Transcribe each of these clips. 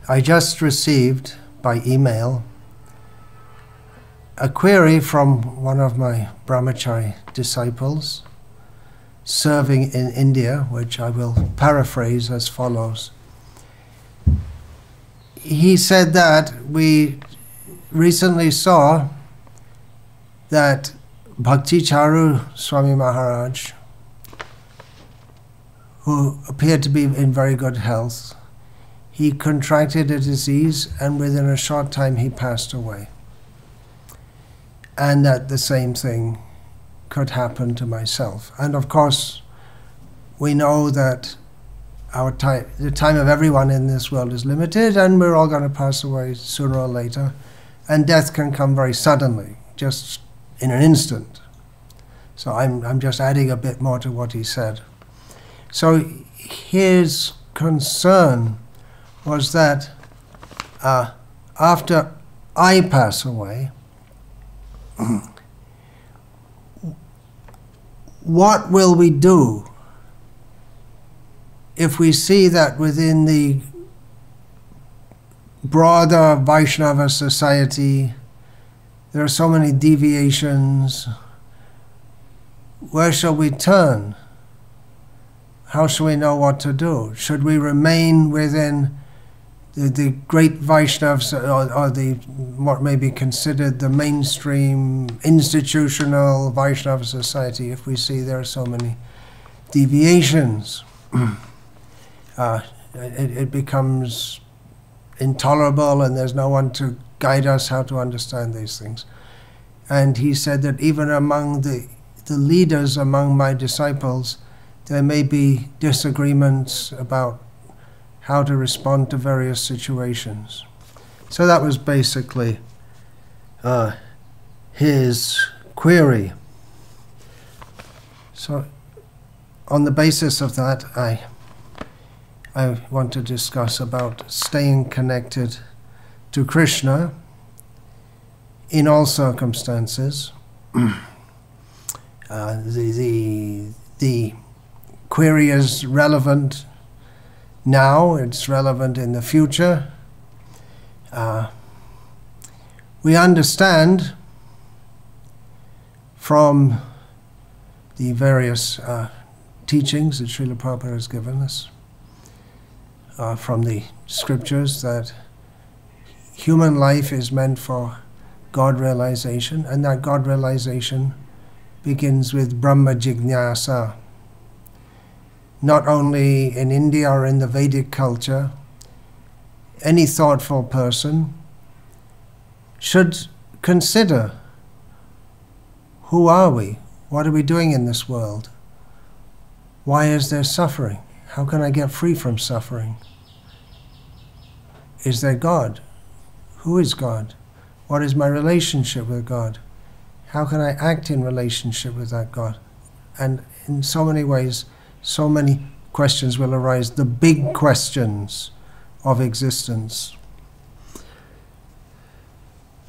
I just received by email a query from one of my brahmachari disciples serving in India, which I will paraphrase as follows. He said that we recently saw that Bhakti Charu Swami Maharaj, who appeared to be in very good health, he contracted a disease and within a short time he passed away. And that the same thing could happen to myself. And of course, we know that the time of everyone in this world is limited, and we're all going to pass away sooner or later. And death can come very suddenly, just in an instant. So I'm just adding a bit more to what he said. So his concern was that after I pass away, what will we do if we see that within the broader Vaishnava society there are so many deviations? Where shall we turn? How shall we know what to do? Should we remain within the great Vaishnavas, or the what may be considered the mainstream institutional Vaishnava society, if we see there are so many deviations? It becomes intolerable, and there's no one to guide us how to understand these things. And he said that even among the leaders, among my disciples, there may be disagreements about how to respond to various situations. So that was basically his query. So on the basis of that, I want to discuss about staying connected to Krishna in all circumstances. The query is relevant now, it's relevant in the future. We understand from the various teachings that Srila Prabhupada has given us, from the scriptures, that human life is meant for God realization, and that God realization begins with Brahma Jignasa. Not only in India or in the Vedic culture, any thoughtful person should consider, who are we? What are we doing in this world? Why is there suffering? How can I get free from suffering? Is there God? Who is God? What is my relationship with God? How can I act in relationship with that God? And in so many ways, so many questions will arise, the big questions of existence.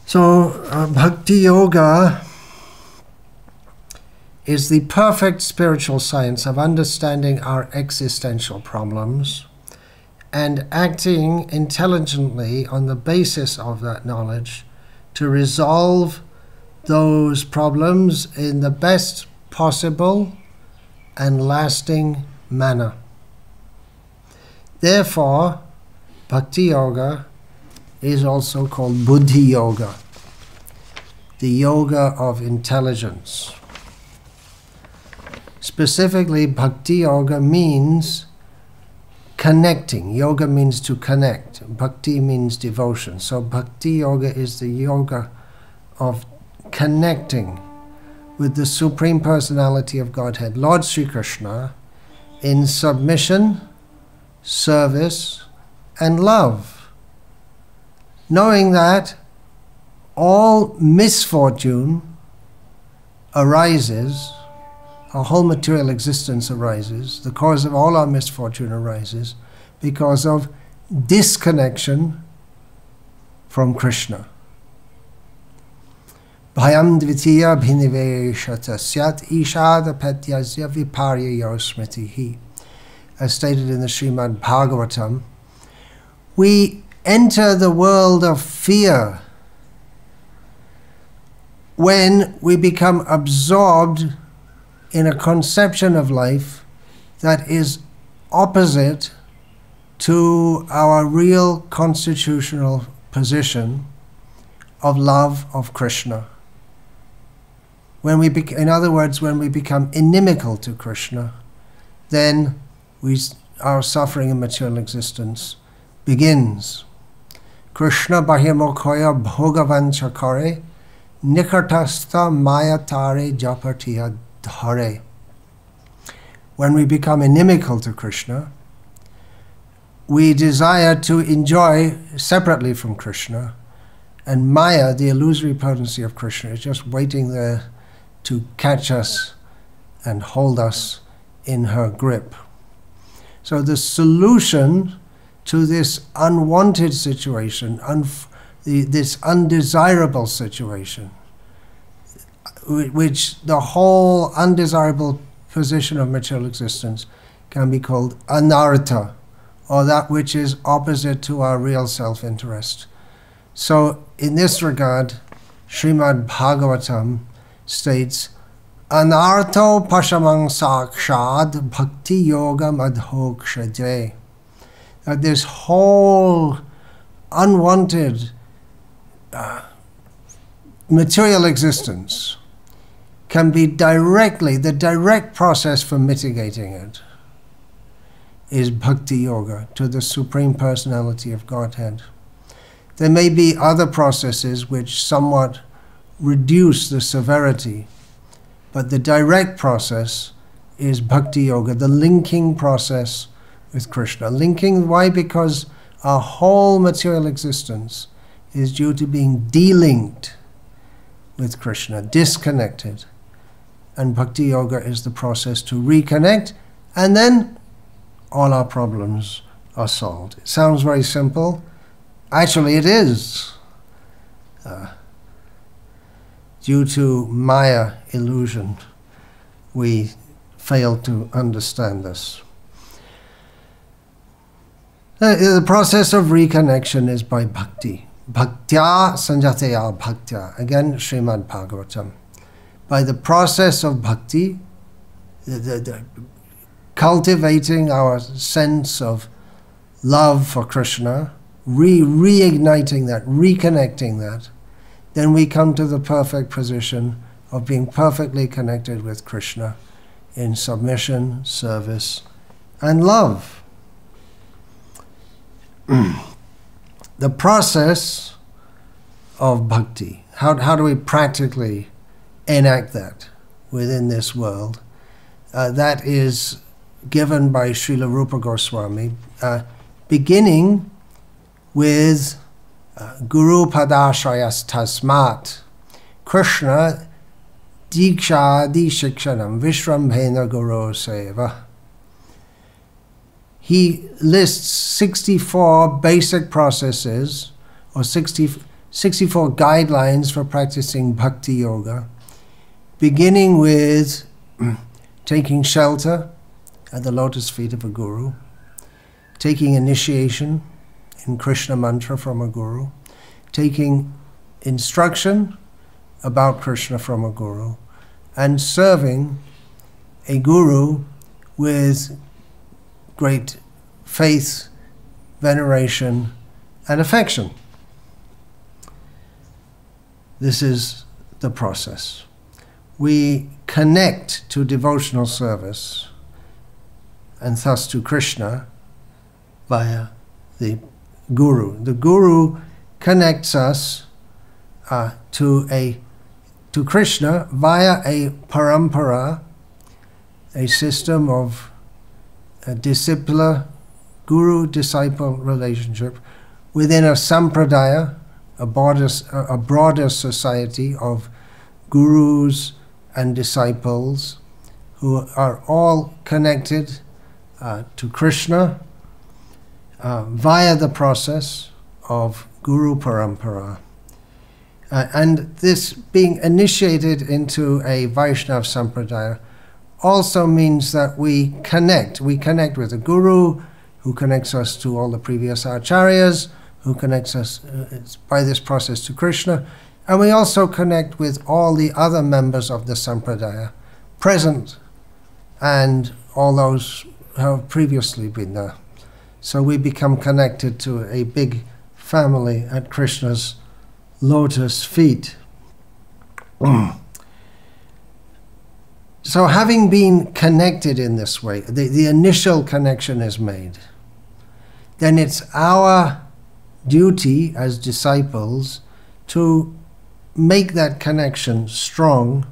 So Bhakti Yoga is the perfect spiritual science of understanding our existential problems and acting intelligently on the basis of that knowledge to resolve those problems in the best possible and lasting manner. Therefore, Bhakti Yoga is also called Buddhi Yoga, the yoga of intelligence. Specifically, Bhakti Yoga means connecting. Yoga means to connect. Bhakti means devotion. So Bhakti Yoga is the yoga of connecting with the Supreme Personality of Godhead, Lord Sri Krishna, in submission, service, and love. Knowing that all misfortune arises, our whole material existence arises, the cause of all our misfortune arises because of disconnection from Krishna. Bhayam dvitiya bhiniveshata syat ishadapatyasya viparya smritihi. As stated in the Srimad Bhagavatam, we enter the world of fear when we become absorbed in a conception of life that is opposite to our real constitutional position of love of Krishna. When we in other words, when we become inimical to Krishna, then our suffering in material existence begins. Krishna bahimokhoya bhogavancha kare nikartastha mayatare japatiya dhare. When we become inimical to Krishna, we desire to enjoy separately from Krishna, and Maya, the illusory potency of Krishna, is just waiting there to catch us and hold us in her grip. So the solution to this unwanted situation, this undesirable situation, which the whole undesirable position of material existence can be called anartha, or that which is opposite to our real self-interest. So in this regard, Srimad Bhagavatam states, Anartho pashamang sakshad bhakti yoga madhokshade. That this whole unwanted material existence can be the direct process for mitigating it is bhakti yoga to the Supreme Personality of Godhead. There may be other processes which somewhat reduce the severity, but the direct process is bhakti yoga, the linking process with Krishna. Linking, why? Because our whole material existence is due to being delinked with Krishna, disconnected. And bhakti yoga is the process to reconnect, and then all our problems are solved. It sounds very simple. Actually, it is. Due to Maya illusion, we fail to understand this. The process of reconnection is by bhakti. Bhaktya sanjataya bhaktya. Again, Srimad Bhagavatam. By the process of bhakti, the cultivating our sense of love for Krishna, reigniting that, reconnecting that, then we come to the perfect position of being perfectly connected with Krishna in submission, service, and love. The process of bhakti, how do we practically enact that within this world? That is given by Srila Rupa Goswami, beginning with Guru Padashrayas Tasmat Krishna Diksha Dishikshanam Vishrambhena Guru Seva. He lists 64 basic processes, or 64 guidelines for practicing bhakti yoga, beginning with taking shelter at the lotus feet of a guru, taking initiation in Krishna mantra from a guru, taking instruction about Krishna from a guru, and serving a guru with great faith, veneration, and affection. This is the process. We connect to devotional service and thus to Krishna via the Guru. The Guru connects us to Krishna via a parampara, a system of a disciple, guru-disciple relationship within a sampradaya, a broader society of gurus and disciples who are all connected to Krishna via the process of Guru Parampara. And this being initiated into a Vaishnava Sampradaya also means that we connect with the Guru, who connects us to all the previous acharyas, who connects us by this process to Krishna. And we also connect with all the other members of the Sampradaya present and all those who have previously been there. So we become connected to a big family at Krishna's lotus feet. So having been connected in this way, the initial connection is made, then it's our duty as disciples to make that connection strong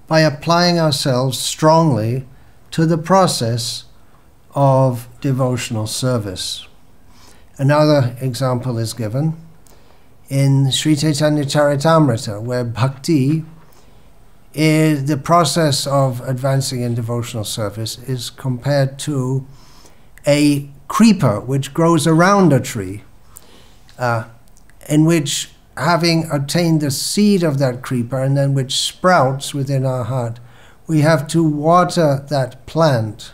by applying ourselves strongly to the process of devotional service. Another example is given in Sri Chaitanya Charitamrita, where Bhakti is the process of advancing in devotional service is compared to a creeper which grows around a tree, in which, having attained the seed of that creeper and then which sprouts within our heart, we have to water that plant,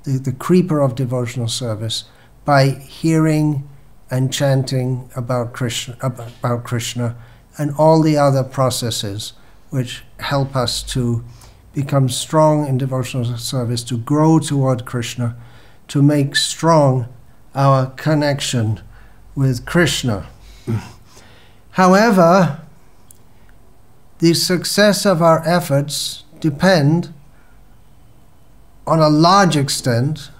the creeper of devotional service, by hearing and chanting about Krishna and all the other processes which help us to become strong in devotional service, to grow toward Krishna, to make strong our connection with Krishna. However, the success of our efforts depend on a large extent,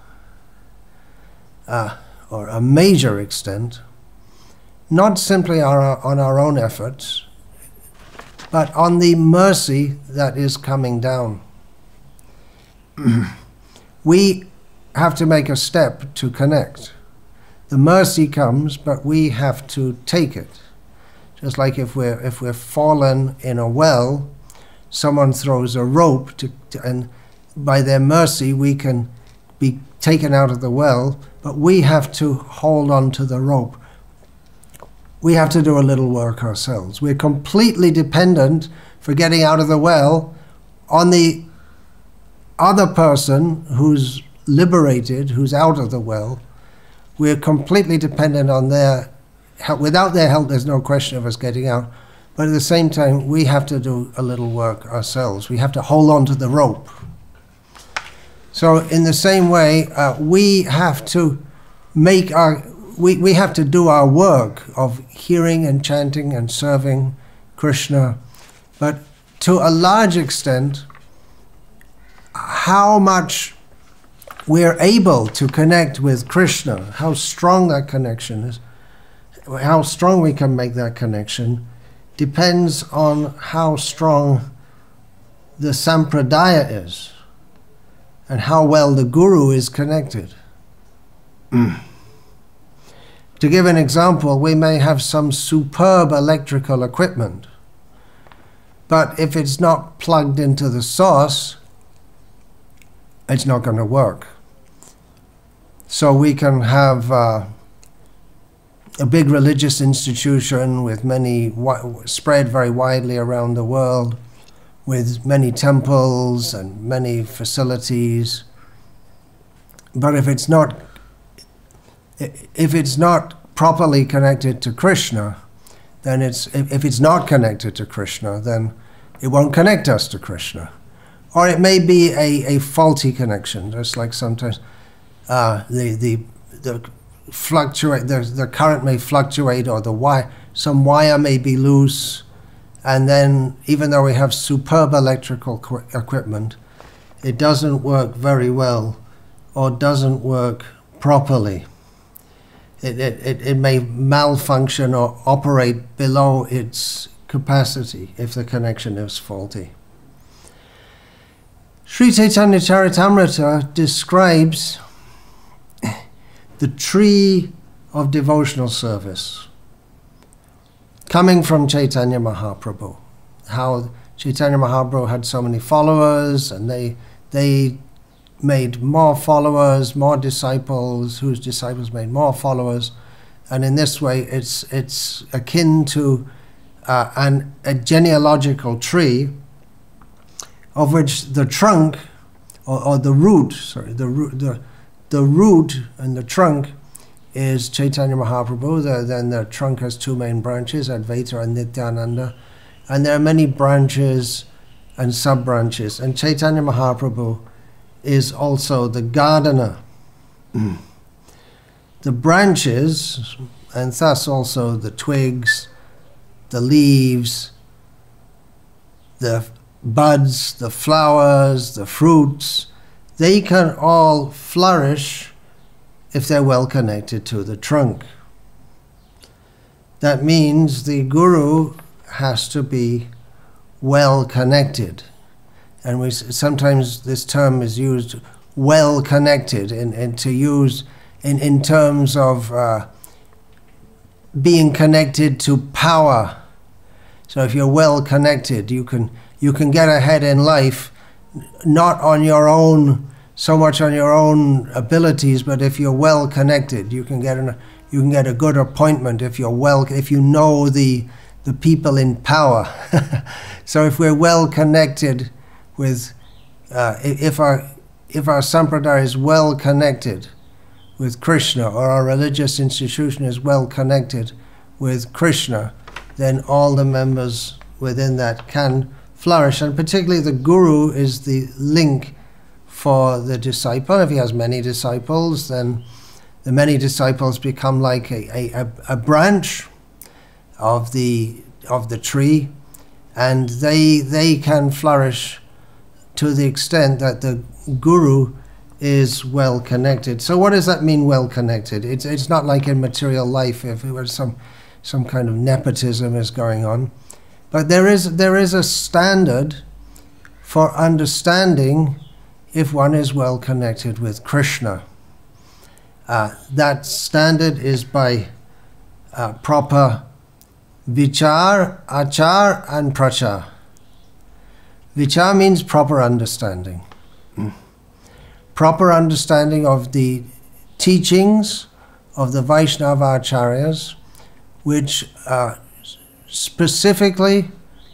or a major extent, not simply on our own efforts, but on the mercy that is coming down. We have to make a step to connect. The mercy comes, but we have to take it. Just like if we're fallen in a well, someone throws a rope and by their mercy we can be taken out of the well, but we have to hold on to the rope. We have to do a little work ourselves. We're completely dependent for getting out of the well on the other person who's liberated, who's out of the well. We're completely dependent on their help. Without their help, there's no question of us getting out. But at the same time, we have to do a little work ourselves. We have to hold on to the rope. So in the same way, we have to make we have to do our work of hearing and chanting and serving Krishna. But to a large extent, how much we're able to connect with Krishna, how strong that connection is, how strong we can make that connection, depends on how strong the Sampradaya is and how well the Guru is connected. To give an example, we may have some superb electrical equipment, but if it's not plugged into the source, it's not going to work. So we can have a big religious institution with many spread very widely around the world, with many temples and many facilities. But if it's not properly connected to Krishna, then if it's not connected to Krishna, then it won't connect us to Krishna. Or it may be a faulty connection, just like sometimes the current may fluctuate, or some wire may be loose, and then even though we have superb electrical equipment, it doesn't work very well or doesn't work properly. It may malfunction or operate below its capacity if the connection is faulty. Sri Chaitanya Charitamrita describes the tree of devotional service coming from Chaitanya Mahaprabhu. How Chaitanya Mahaprabhu had so many followers, and they made more followers, more disciples, whose disciples made more followers, and in this way it's akin to a genealogical tree of which the trunk or the root, the root and the trunk is Chaitanya Mahaprabhu. Then the trunk has two main branches, Advaita and Nityananda. And there are many branches and sub-branches. And Chaitanya Mahaprabhu is also the gardener. The branches, and thus also the twigs, the leaves, the buds, the flowers, the fruits, they can all flourish if they're well connected to the trunk. That means the guru has to be well connected. And sometimes this term is used, well connected, and to use in terms of being connected to power. So if you're well connected, you can get ahead in life, not on your own, so much on your own abilities, but if you're well connected, you can get a good appointment if you know the people in power. So if we're well connected with, if our sampradaya is well connected with Krishna, or our religious institution is well connected with Krishna, then all the members within that can flourish. And particularly the guru is the link for the disciple. If he has many disciples, then the many disciples become like a branch of the tree, and they can flourish to the extent that the guru is well connected. So what does that mean, well connected? It's not like in material life, if it was some kind of nepotism is going on, but there is a standard for understanding if one is well connected with Krishna. That standard is by proper vichar, achar, and prachar. Vichar means proper understanding. Proper understanding of the teachings of the Vaishnava acharyas, which specifically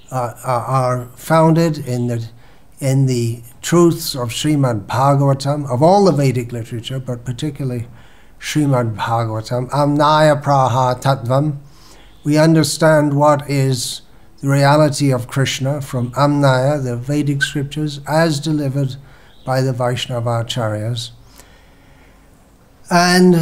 are founded in the truths of Srimad Bhagavatam, of all the Vedic literature, but particularly Srimad Bhagavatam. Amnaya praha tattvam. We understand what is the reality of Krishna from Amnaya, the Vedic scriptures, as delivered by the Vaishnava acharyas. And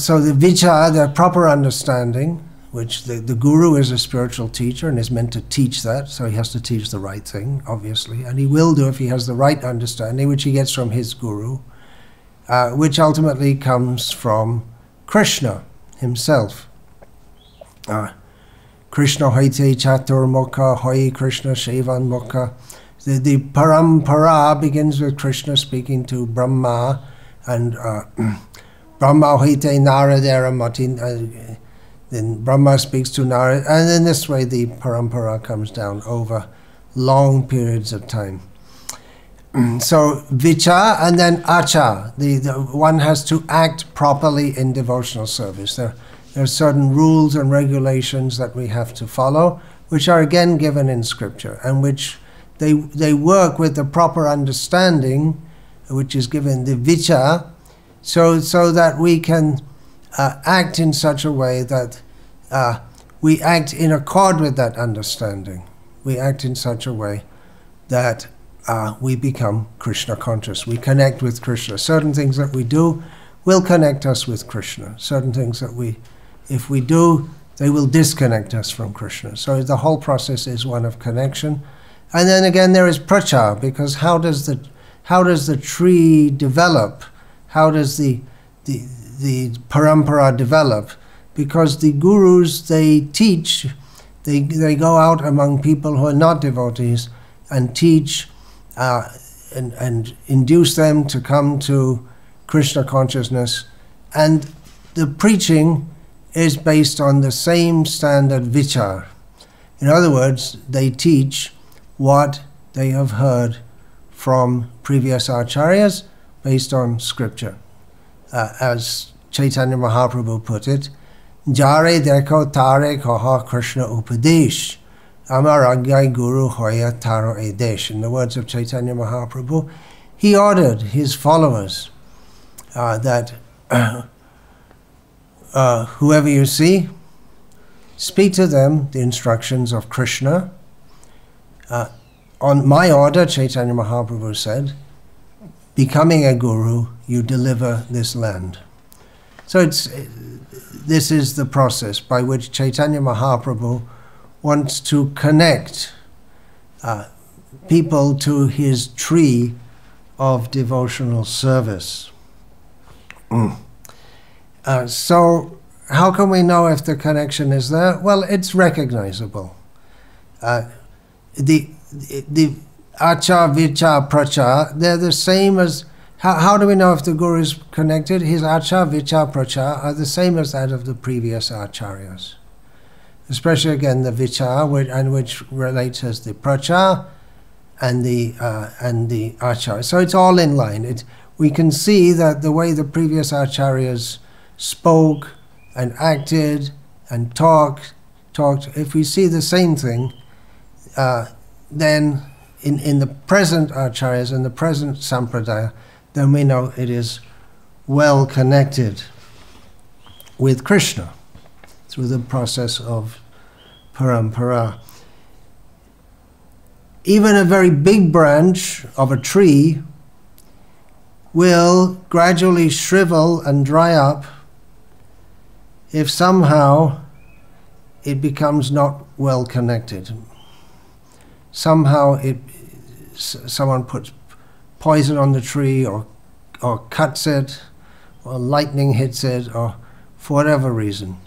so the vichar, the proper understanding, which the guru is a spiritual teacher and is meant to teach that, so he has to teach the right thing, obviously, and he will do if he has the right understanding, which he gets from his guru, which ultimately comes from Krishna himself. Krishna hoite chatur mukha, hoy Krishna shevan mukha. The parampara begins with Krishna speaking to Brahma, and Brahma hoite naradera matin. Then Brahma speaks to Narada, and in this way the parampara comes down over long periods of time. So vichar and then achar. The one has to act properly in devotional service. There are certain rules and regulations that we have to follow, which are again given in scripture, and which they work with the proper understanding, which is given the vichar, so that we can act in such a way that we act in accord with that understanding. We act in such a way that we become Krishna conscious. We connect with Krishna. Certain things that we do will connect us with Krishna. Certain things that if we do, they will disconnect us from Krishna. So the whole process is one of connection. And then again there is prachar, because how does the tree develop? How does the parampara develop? Because the gurus, they teach, they go out among people who are not devotees and teach and induce them to come to Krishna consciousness. And the preaching is based on the same standard vichar. In other words, they teach what they have heard from previous acharyas based on scripture. As Chaitanya Mahaprabhu put it, Jare deko tare koha Krishna upadesh, amaragyai guru hoya taro edesh. In the words of Chaitanya Mahaprabhu, he ordered his followers that whoever you see, speak to them the instructions of Krishna. On my order, Chaitanya Mahaprabhu said, becoming a guru, you deliver this land. So this is the process by which Chaitanya Mahaprabhu wants to connect people to his tree of devotional service. So how can we know if the connection is there? Well, it's recognizable. The achar, vichar, prachar, they're the same as... How do we know if the guru is connected? His achar, vichar, prachar are the same as that of the previous acharyas. Especially again the vichar, which relates as the prachar, and the achar. So it's all in line. We can see that the way the previous acharyas spoke and acted and talked, if we see the same thing, then in the present acharyas, in the present sampradaya, then we know it is well connected with Krishna through the process of parampara. Even a very big branch of a tree will gradually shrivel and dry up if somehow it becomes not well connected. Somehow someone puts poison on the tree, or cuts it, or lightning hits it, or for whatever reason.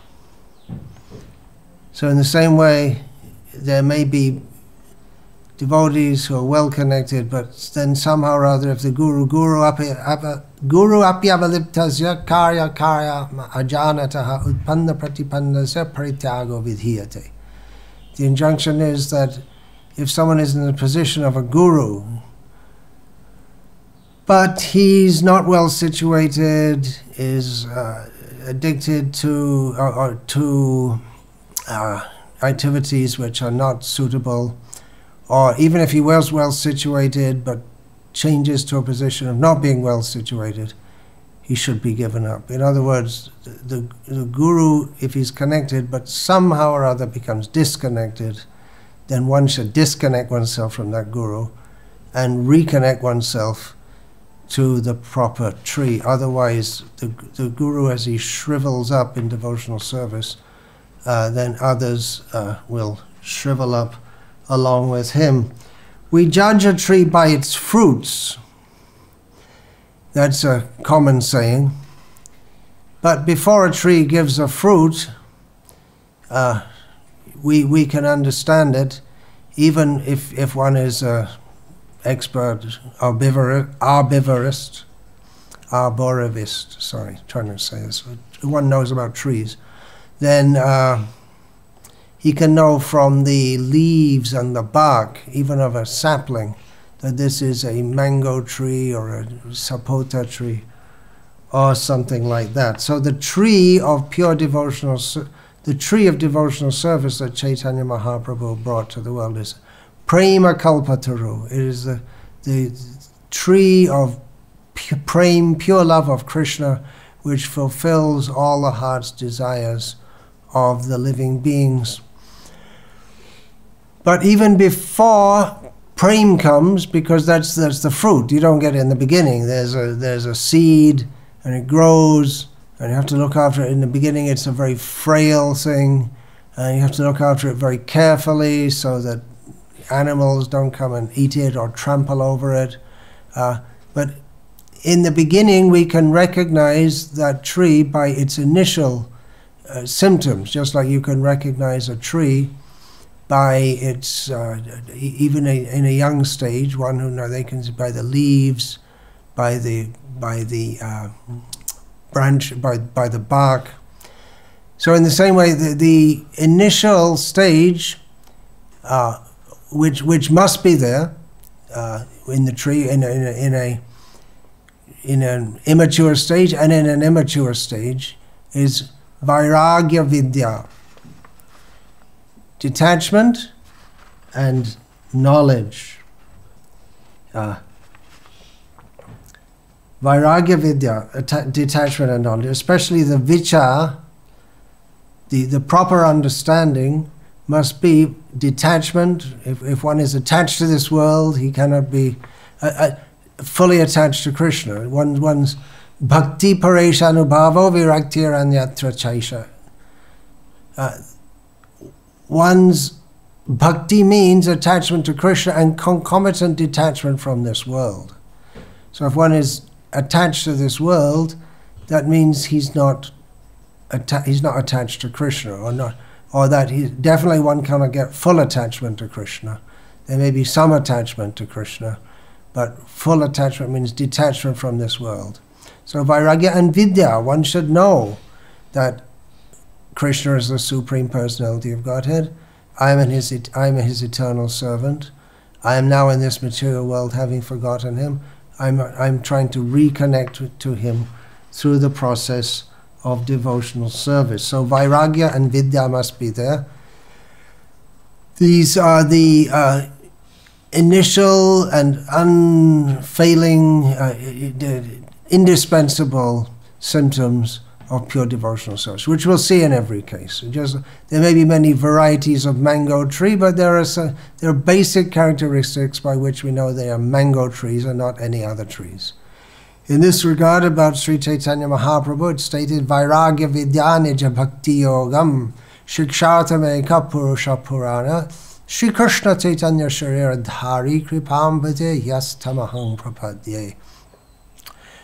So in the same way, there may be devotees who are well connected, but then somehow or other, if the guru apyavaliptasya karya ajanataha utpanna pratipannasya parityago vidhiyate. The injunction is that if someone is in the position of a guru, but he's not well situated, is addicted to activities which are not suitable, or even if he was well situated but changes to a position of not being well situated, he should be given up. In other words, the guru, if he's connected but somehow or other becomes disconnected, then one should disconnect oneself from that guru and reconnect oneself to the proper tree. Otherwise, the guru, as he shrivels up in devotional service, then others will shrivel up along with him. We judge a tree by its fruits. That's a common saying. But before a tree gives a fruit, we can understand it, even if one is expert arborist, sorry, trying to say this, one knows about trees, then he can know from the leaves and the bark, even of a sapling, that this is a mango tree or a sapota tree or something like that. So the tree of pure devotional, the tree of devotional service that Chaitanya Mahaprabhu brought to the world is Prema Kalpataru. It is the tree of prema, pure love of Krishna, which fulfills all the heart's desires of the living beings. But even before prema comes, because that's the fruit, you don't get it in the beginning. There's a seed, and it grows, and you have to look after it. In the beginning, it's a very frail thing, and you have to look after it very carefully so that animals don't come and eat it or trample over it. But in the beginning, we can recognize that tree by its initial symptoms, just like you can recognize a tree by its, even in a young stage, one who they can see by the leaves, by the branch, by the bark. So in the same way, the initial stage, which must be there in the tree, in an immature stage and in an immature stage, is vairagya vidya, detachment and knowledge. Vairagya vidya, detachment and knowledge, especially the vichar, the proper understanding must be detachment. If one is attached to this world, he cannot be fully attached to Krishna. One's bhakti paresha anubhavo viraktir anyatra chaisha. One's bhakti means attachment to Krishna and concomitant detachment from this world. So if one is attached to this world, that means he's not attached to Krishna, or that definitely one cannot get full attachment to Krishna. There may be some attachment to Krishna, but full attachment means detachment from this world. So vairagya and vidya, one should know that Krishna is the Supreme Personality of Godhead. I am his eternal servant. I am now in this material world having forgotten him. I'm trying to reconnect to him through the process of devotional service. So vairagya and vidya must be there. These are the initial and unfailing, indispensable symptoms of pure devotional service, which we'll see in every case. There may be many varieties of mango tree, but there are basic characteristics by which we know they are mango trees and not any other trees. In this regard, about Sri Chaitanya Mahaprabhu, it stated, Vairagya Vidyanija Bhakti Yogam Shikshartam Eka Purusha Purana Shri Krishna Chaitanya Sharira Dhari Kripam Bhate Yastamaham Prapadye.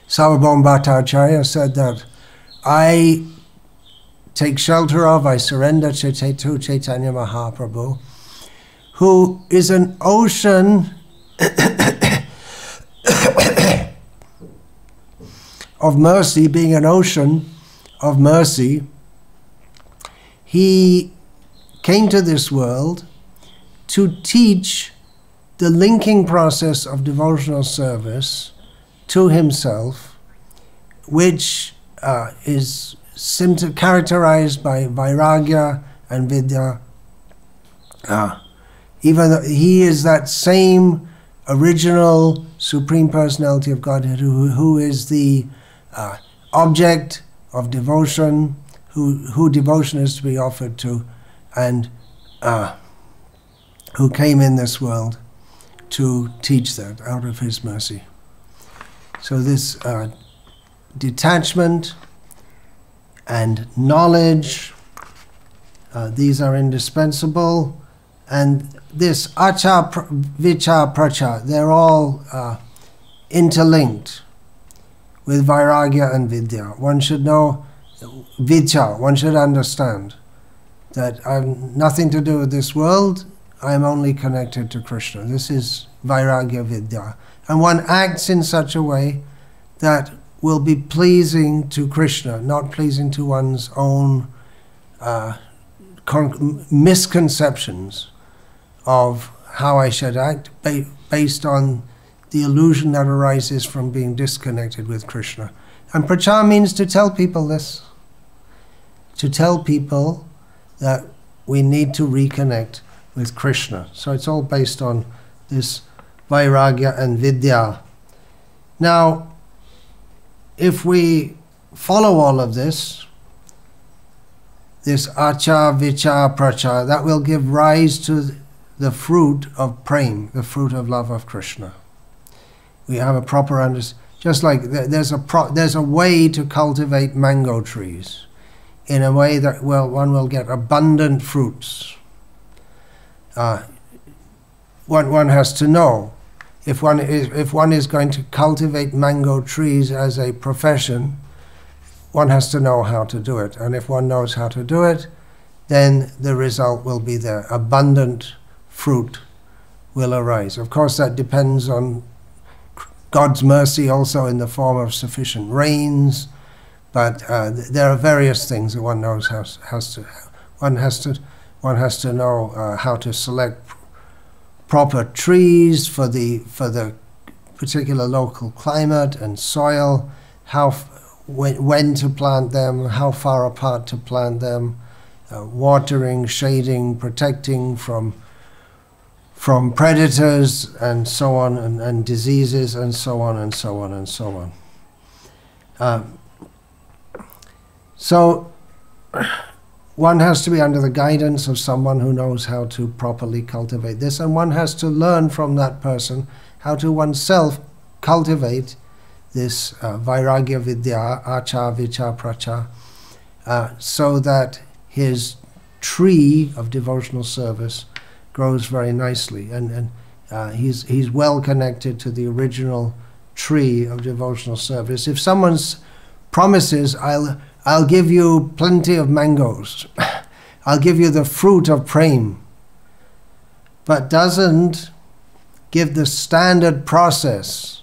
Sarvabhauma Bhattacharya said that I take shelter of, I surrender to Chaitanya Mahaprabhu, who is an ocean of mercy. Being an ocean of mercy, he came to this world to teach the linking process of devotional service to himself, which is characterized by vairagya and vidya. Even though he is that same original Supreme Personality of Godhead who is the object of devotion, who devotion is to be offered to, and who came in this world to teach that out of his mercy. So this detachment and knowledge, these are indispensable. And this acha, vicha, pracha, they're all interlinked with vairagya and vidya. One should know vicha, one should understand that I'm nothing to do with this world, I'm only connected to Krishna. This is vairagya vidya. And one acts in such a way that will be pleasing to Krishna, not pleasing to one's own misconceptions of how I should act, based on the illusion that arises from being disconnected with Krishna. And pracha means to tell people this, to tell people that we need to reconnect with Krishna. So it's all based on this vairagya and vidya. Now, if we follow all of this acha, vicha, pracha, that will give rise to the fruit of prem, the fruit of love of Krishna. We have a proper understanding. Just like there's a way to cultivate mango trees, in a way that one will get abundant fruits. One has to know. If one is going to cultivate mango trees as a profession, one has to know how to do it. And if one knows how to do it, then the result will be there. Abundant fruit will arise. Of course, that depends on God's mercy also in the form of sufficient rains, but there are various things that one knows one has to know how to select proper trees for the particular local climate and soil, when to plant them, how far apart to plant them, watering, shading, protecting from predators and so on, and diseases and so on and so on and so on. So one has to be under the guidance of someone who knows how to properly cultivate this, and one has to learn from that person how to oneself cultivate this vairagya vidya, acha, vicha, pracha, so that his tree of devotional service grows very nicely, and he's well connected to the original tree of devotional service. If someone promises, I'll give you plenty of mangoes, I'll give you the fruit of prem, but doesn't give the standard process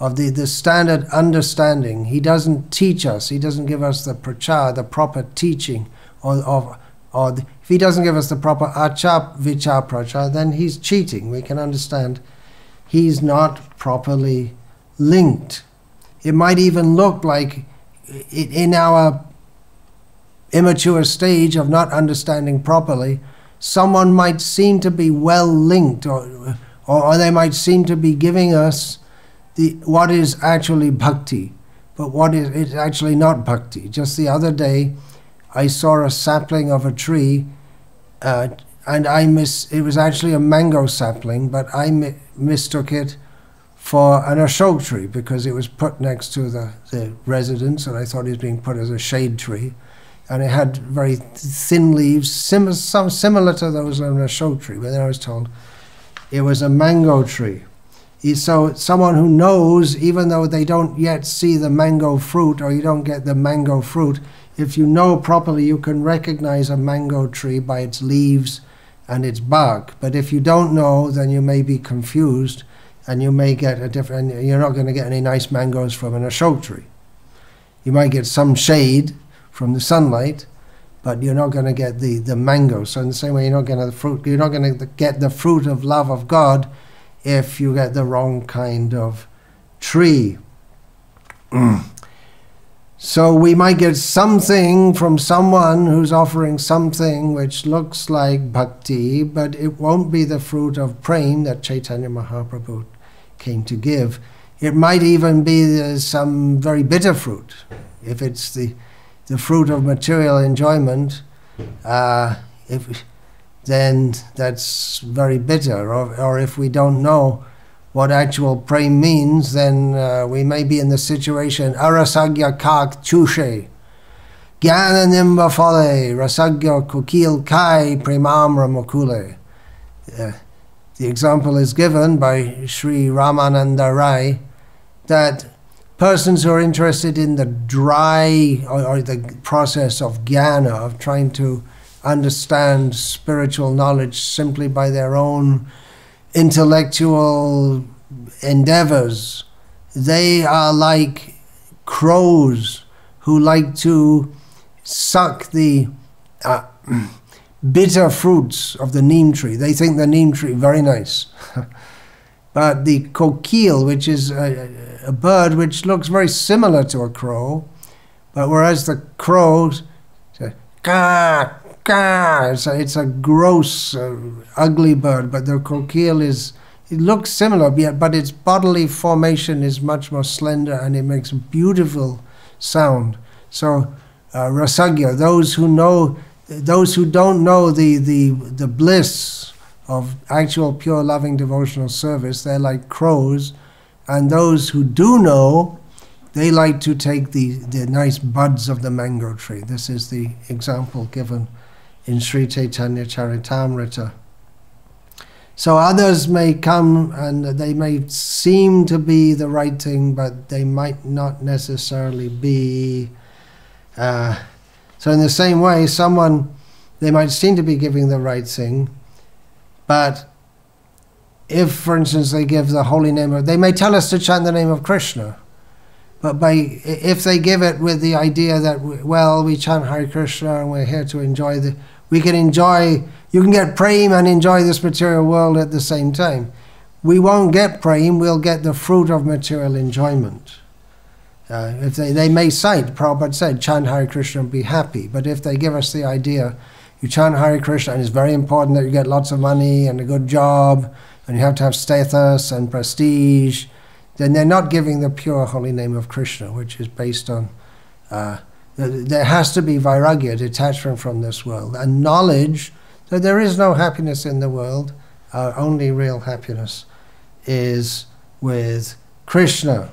of the standard understanding, he doesn't teach us, he doesn't give us the prachar, the proper teaching, if he doesn't give us the proper acha, vicha, prachar, then he's cheating. We can understand he's not properly linked. It might even look like in our immature stage of not understanding properly, someone might seem to be well linked, or they might seem to be giving us what is actually bhakti, but what is it's actually not bhakti. Just the other day, I saw a sapling of a tree, and it was actually a mango sapling, but I mistook it for an ashok tree because it was put next to the residence, and I thought it was being put as a shade tree, and it had very thin leaves, similar to those of an ashok tree, but then I was told it was a mango tree. So someone who knows, even though they don't yet see the mango fruit, or you don't get the mango fruit, if you know properly, you can recognize a mango tree by its leaves and its bark. But if you don't know, then you may be confused, and you may get you're not going to get any nice mangoes from an ashok tree. You might get some shade from the sunlight, but you're not going to get the mango. So in the same way, you're not going to get the fruit of love of God if you get the wrong kind of tree. So we might get something from someone who's offering something which looks like bhakti, but it won't be the fruit of prem that Chaitanya Mahaprabhu came to give. It might even be some very bitter fruit. If it's the fruit of material enjoyment, then that's very bitter. Or if we don't know what actual prem means, then we may be in the situation, arasagya kak chushe, gyana nimba fale, rasagya kukil kai premamra mukule. The example is given by Sri Ramananda Rai that persons who are interested in the dry or the process of jnana, of trying to understand spiritual knowledge simply by their own intellectual endeavors, they are like crows who like to suck the bitter fruits of the neem tree. They think the neem tree very nice. But the kokil, which is a bird which looks very similar to a crow, but whereas the crows say, ka, ka, it's a gross, ugly bird, but the kokil it looks similar, but its bodily formation is much more slender and it makes a beautiful sound. So rasagya, those who don't know the bliss of actual pure loving devotional service, they're like crows, and those who do know, they like to take the nice buds of the mango tree. This is the example given in Sri Chaitanya Charitamrita. So others may come and they may seem to be the right thing, but they might not necessarily be. So in the same way, they might seem to be giving the right thing, but if, for instance, they give the holy name they may tell us to chant the name of Krishna, but if they give it with the idea that, well, we chant Hare Krishna and we're here to enjoy you can get prem and enjoy this material world at the same time. We won't get prem, we'll get the fruit of material enjoyment. If they may cite, Prabhupada said, chant Hare Krishna and be happy, but if they give us the idea, you chant Hare Krishna and it's very important that you get lots of money and a good job, and you have to have status and prestige, then they're not giving the pure holy name of Krishna, which is based on There has to be vairagya, detachment from this world, and knowledge that there is no happiness in the world. Our only real happiness is with Krishna.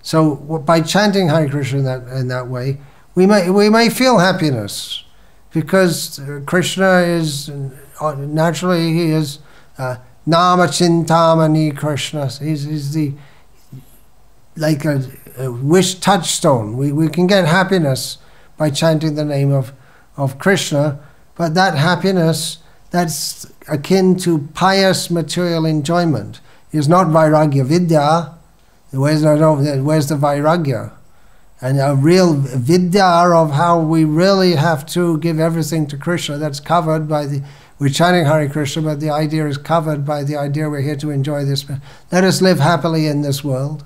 So by chanting Hare Krishna in that way, we may feel happiness, because Krishna is naturally, he is Nama Chintamani Krishna. He's the like a wish touchstone. We can get happiness by chanting the name of Krishna, but that happiness, that's akin to pious material enjoyment. It's not vairagya vidya. Where's the vairagya? And a real vidya of how we really have to give everything to Krishna, that's covered by we're chanting Hare Krishna, but the idea is covered by the idea we're here to enjoy this. Let us live happily in this world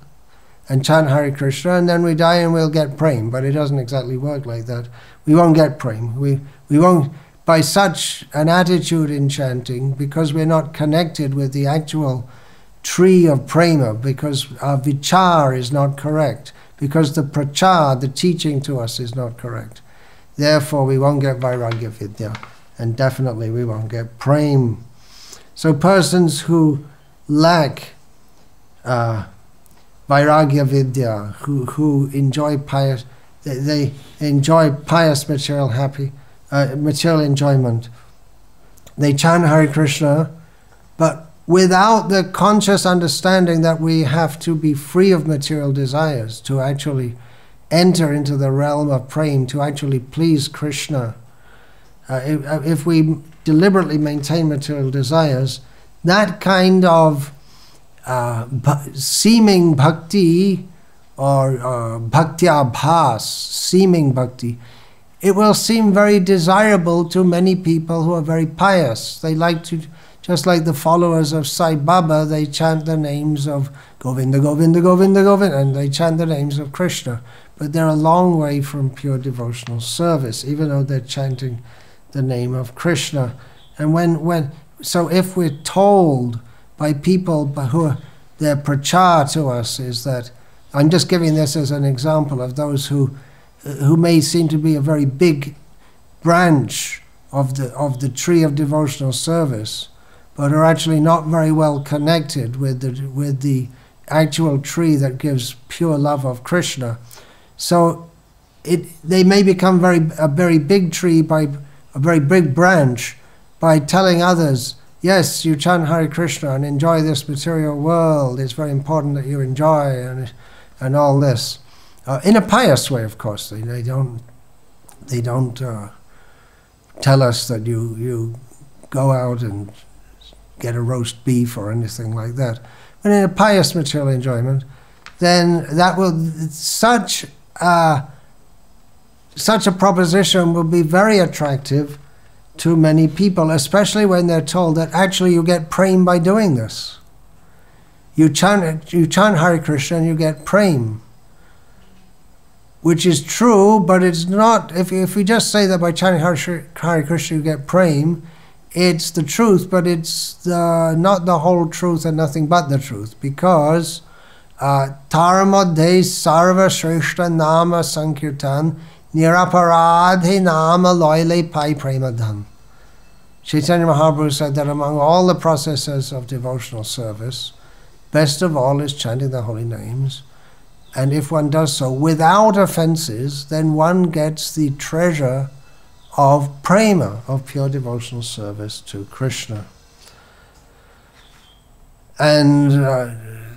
and chant Hare Krishna, and then we die and we'll get prem. But it doesn't exactly work like that. We won't get prem. We won't, by such an attitude in chanting, because we're not connected with the actual tree of prema, because our vichar is not correct, because the prachar, the teaching to us, is not correct. Therefore, we won't get vairagya vidya, and definitely we won't get prem. So persons who lack vairagya vidya, who enjoy pious, they enjoy pious material material enjoyment. They chant Hare Krishna, but without the conscious understanding that we have to be free of material desires to actually enter into the realm of prem, to actually please Krishna. If we deliberately maintain material desires, that kind of seeming bhakti, or bhakti abhas, seeming bhakti, it will seem very desirable to many people who are very pious. They like to, just like the followers of Sai Baba, they chant the names of Govinda, Govinda, Govinda, Govinda, and they chant the names of Krishna. But they're a long way from pure devotional service, even though they're chanting the name of Krishna. And so if we're told by people who are, their prachar to us is that, I'm just giving this as an example of those who may seem to be a very big branch of the tree of devotional service, but are actually not very well connected with the actual tree that gives pure love of Krishna. So they may become a very big tree, by a very big branch, by telling others, yes, you chant Hare Krishna and enjoy this material world. It's very important that you enjoy and all this. In a pious way, of course. They don't tell us that you go out and get a roast beef or anything like that. But in a pious material enjoyment, then such a proposition will be very attractive to many people, especially when they're told that actually you get prem by doing this. You chant Hare Krishna and you get prem, which is true, but it's not. If we just say that by chanting Hare Krishna you get prem, it's the truth, but it's not the whole truth and nothing but the truth, because Taramodhe Sarva Shreshta Nama Sankirtan Niraparadhe Nama Loile Pai Premadhan. Chaitanya Mahaprabhu said that among all the processes of devotional service, best of all is chanting the holy names. And if one does so without offenses, then one gets the treasure of prema, of pure devotional service to Krishna. And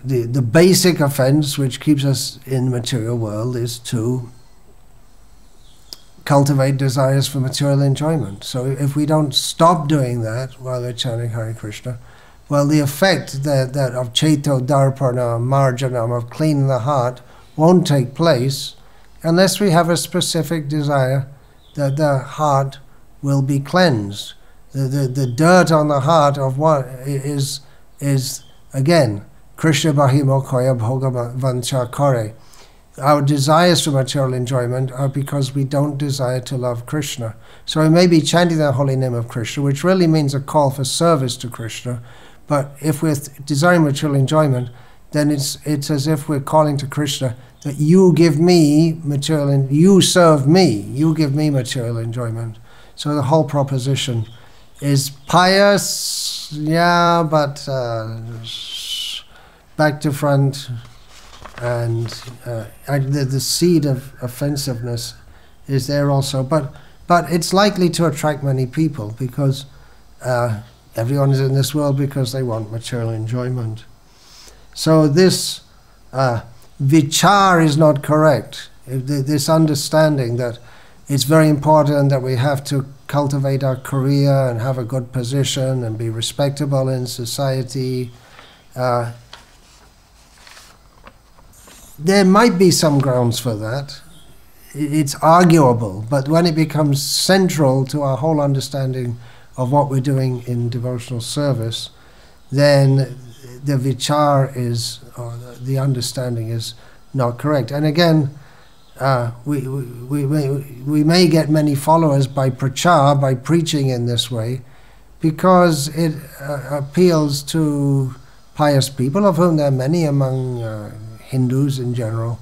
the basic offense which keeps us in the material world is to cultivate desires for material enjoyment. So if we don't stop doing that while we're chanting Hare Krishna, well, the effect that of Cheto Darpana, Marjanam, of cleaning the heart, won't take place unless we have a specific desire that the heart will be cleansed. The dirt on the heart of what is again, Krishna Bahimo Koya Bhoga Vancha Kare. Our desires for material enjoyment are because we don't desire to love Krishna. So we may be chanting the holy name of Krishna, which really means a call for service to Krishna, but if we're desiring material enjoyment, then it's as if we're calling to Krishna that you give me material, and you serve me, you give me material enjoyment. So the whole proposition is pious, yeah, but back to front, and the seed of offensiveness is there also. But it's likely to attract many people, because everyone is in this world because they want material enjoyment. So this vichar is not correct. This understanding that it's very important that we have to cultivate our career and have a good position and be respectable in society. There might be some grounds for that. It's arguable, but when it becomes central to our whole understanding of what we're doing in devotional service, then the vichar is, or the understanding is not correct. And again, we may get many followers by prachar, by preaching in this way, because it appeals to pious people, of whom there are many among Hindus in general.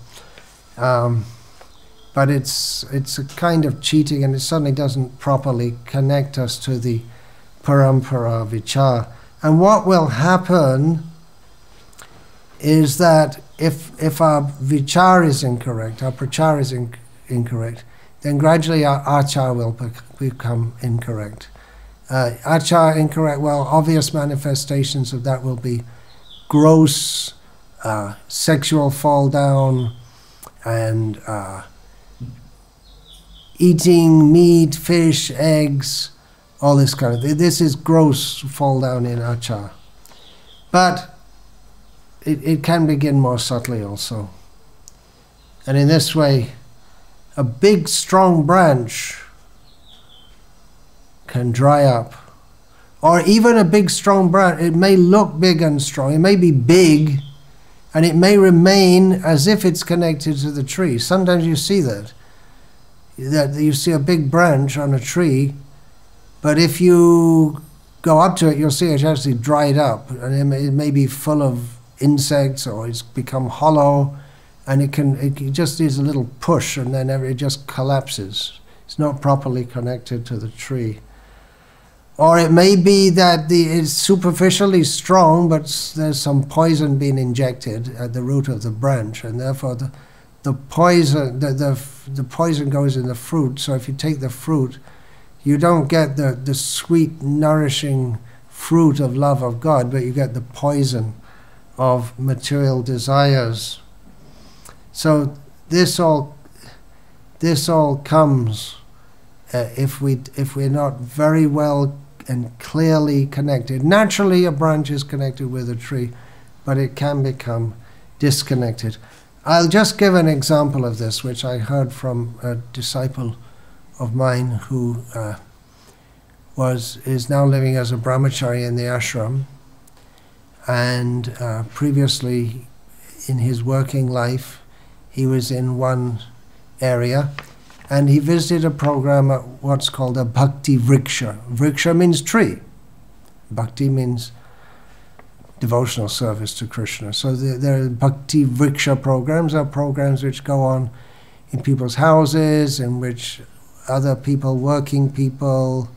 But it's a kind of cheating, and it certainly doesn't properly connect us to the parampara vichar. And what will happen is that if our vichar is incorrect, our prachar is incorrect, then gradually our achar will become incorrect. Achar incorrect, well, obvious manifestations of that will be gross sexual fall down, and eating meat, fish, eggs, all this kind of thing. This is gross fall down in achar. But it can begin more subtly also. And in this way, a big strong branch can dry up. Or even a big strong branch, it may look big and strong, it may be big, and it may remain as if it's connected to the tree. Sometimes you see that you see a big branch on a tree, but if you go up to it, you'll see it's actually dried up, and it may be full of insects, or it's become hollow, and it just needs a little push, and then it just collapses. It's not properly connected to the tree. Or it may be that it's superficially strong, but there's some poison being injected at the root of the branch, and therefore the poison goes in the fruit. So if you take the fruit, you don't get the sweet, nourishing fruit of love of God, but you get the poison of material desires. So this all comes if we're not very well and clearly connected. Naturally, a branch is connected with a tree, but it can become disconnected. I'll just give an example of this, which I heard from a disciple of mine who is now living as a brahmachari in the ashram, and previously in his working life he was in one area, and he visited a program at what's called a Bhakti Vriksha. Vriksha means tree. Bhakti means devotional service to Krishna. So there are Bhakti Vriksha programs, are programs which go on in people's houses, in which other people, working people,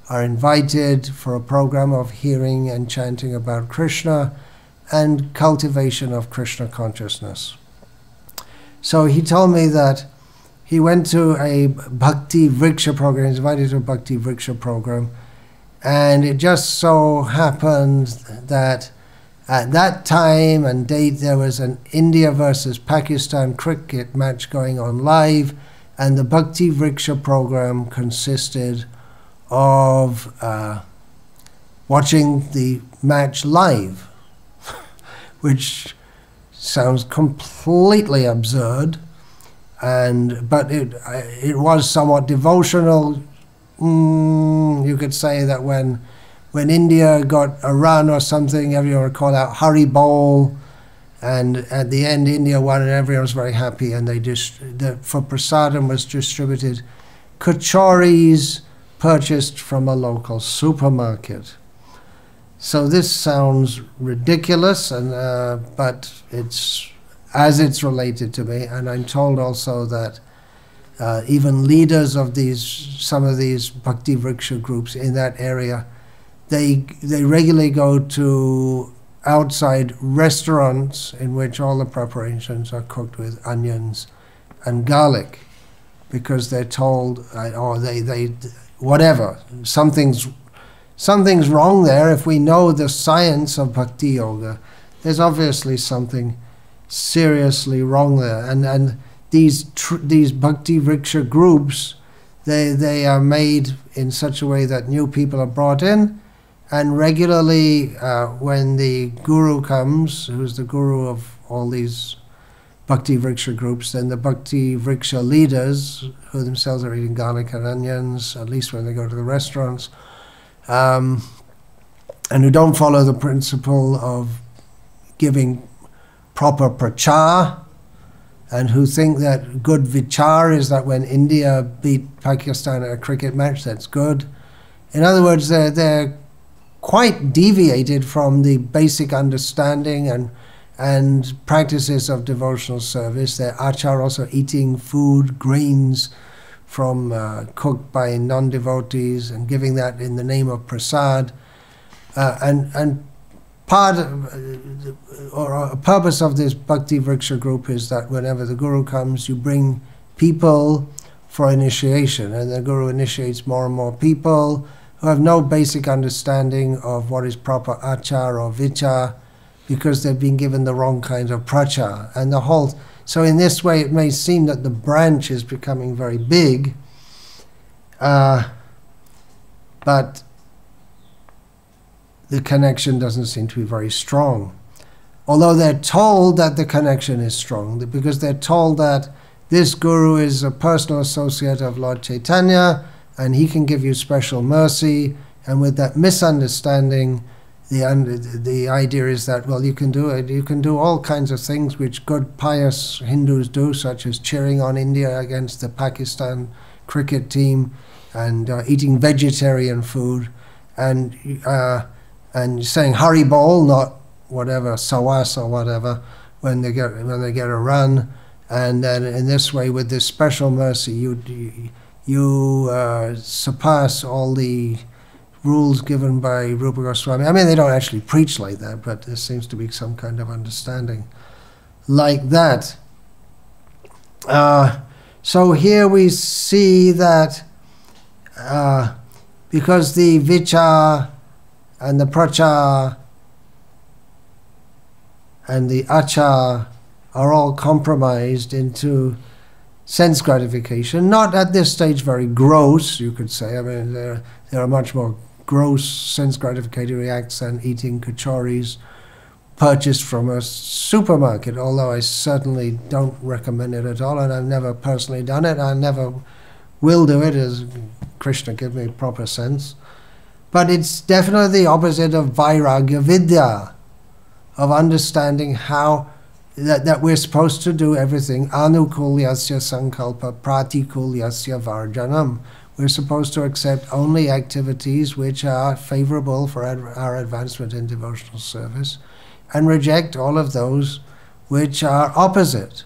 are invited for a program of hearing and chanting about Krishna and cultivation of Krishna consciousness. So he told me that he went to a Bhakti Vriksha program, he was invited to a Bhakti Vriksha program, and it just so happened that at that time and date there was an India versus Pakistan cricket match going on live, and the Bhakti Vriksha program consisted of watching the match live, which sounds completely absurd, but it was somewhat devotional. You could say that when India got a run or something, everyone would call out Hari Bol, and at the end India won, and everyone was very happy, and for prasadam was distributed kachoris purchased from a local supermarket. So this sounds ridiculous, but it's as it's related to me. And I'm told also that even leaders of some of these Bhakti Vriksha groups in that area, they regularly go to outside restaurants in which all the preparations are cooked with onions and garlic, because they're told, or they whatever, something's wrong there. If we know the science of Bhakti Yoga, there's obviously something seriously wrong there. And these Bhakti Vriksha groups, they are made in such a way that new people are brought in, and regularly when the guru comes, who's the guru of all these Bhakti Vriksha groups, then the Bhakti Vriksha leaders, who themselves are eating garlic and onions, at least when they go to the restaurants, and who don't follow the principle of giving proper prachar, and who think that good vichar is that when India beat Pakistan at a cricket match, that's good. In other words, they're quite deviated from the basic understanding and practices of devotional service. Their achar, also eating food, grains from cooked by non-devotees, and giving that in the name of prasad. And part or a purpose of this Bhakti Vriksha group is that whenever the guru comes, you bring people for initiation, and the guru initiates more and more people who have no basic understanding of what is proper achar or vichar, because they've been given the wrong kind of prachar. And the whole, so in this way it may seem that the branch is becoming very big, but the connection doesn't seem to be very strong. Although they're told that the connection is strong, because they're told that this guru is a personal associate of Lord Chaitanya, and he can give you special mercy. And with that misunderstanding, the idea is that, well, you can do it. You can do all kinds of things which good, pious Hindus do, such as cheering on India against the Pakistan cricket team, and eating vegetarian food, and saying Hari Bol, not whatever sawas or whatever, when they get a run. And then in this way, with this special mercy, you surpass all the rules given by Rupa Goswami. I mean, they don't actually preach like that, but there seems to be some kind of understanding like that. So here we see that because the vichar and the prachar and the achar are all compromised into sense gratification, not at this stage very gross, you could say. I mean, there are much more gross sense gratificatory acts than eating kachoris purchased from a supermarket, although I certainly don't recommend it at all, and I've never personally done it. I never will do it, as Krishna give me proper sense. But it's definitely the opposite of vairagya vidya, of understanding how that we're supposed to do everything anukulyasya sankalpa pratikulyasya varjanam. We're supposed to accept only activities which are favorable for our advancement in devotional service, and reject all of those which are opposite.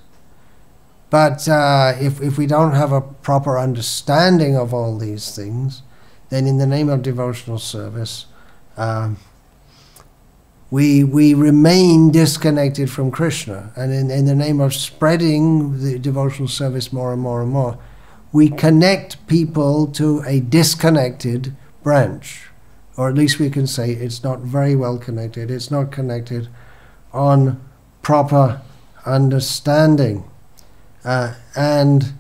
But if we don't have a proper understanding of all these things, then in the name of devotional service, we remain disconnected from Krishna. And in the name of spreading the devotional service more and more and more, we connect people to a disconnected branch. Or at least we can say it's not very well connected. It's not connected on proper understanding. And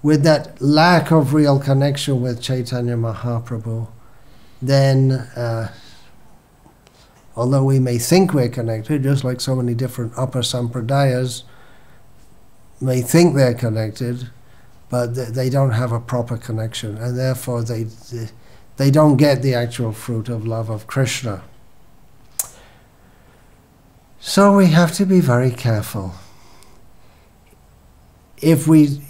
with that lack of real connection with Chaitanya Mahaprabhu, then although we may think we're connected, just like so many different upper sampradayas may think they're connected, but they don't have a proper connection, and therefore they don't get the actual fruit of love of Krishna. So we have to be very careful. If we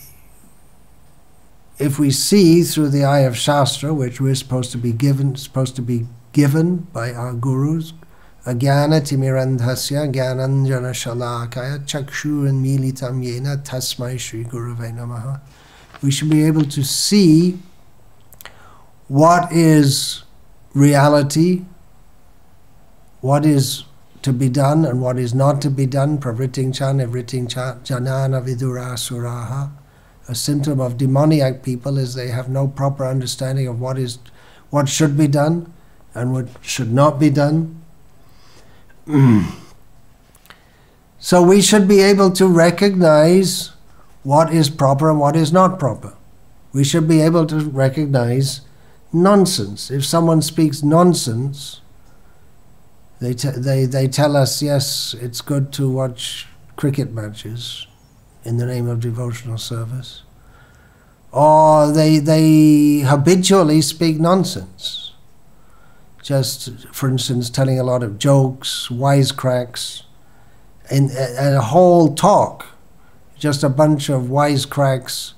see through the eye of Shastra, which we're supposed to be given by our gurus, Ajnana timirandhasya jnananjana shalakaya chakshuranmilitam yena tasmai Shri Gurave Namaha. We should be able to see what is reality, what is to be done and what is not to be done. Pravritincha nivritincha janana vidurasuraha. A symptom of demoniac people is they have no proper understanding of what should be done and what should not be done. So we should be able to recognize what is proper and what is not proper. We should be able to recognize nonsense. If someone speaks nonsense, they tell us, yes, it's good to watch cricket matches in the name of devotional service. Or they habitually speak nonsense. Just, for instance, telling a lot of jokes, wisecracks, and a whole talk, just a bunch of wisecracks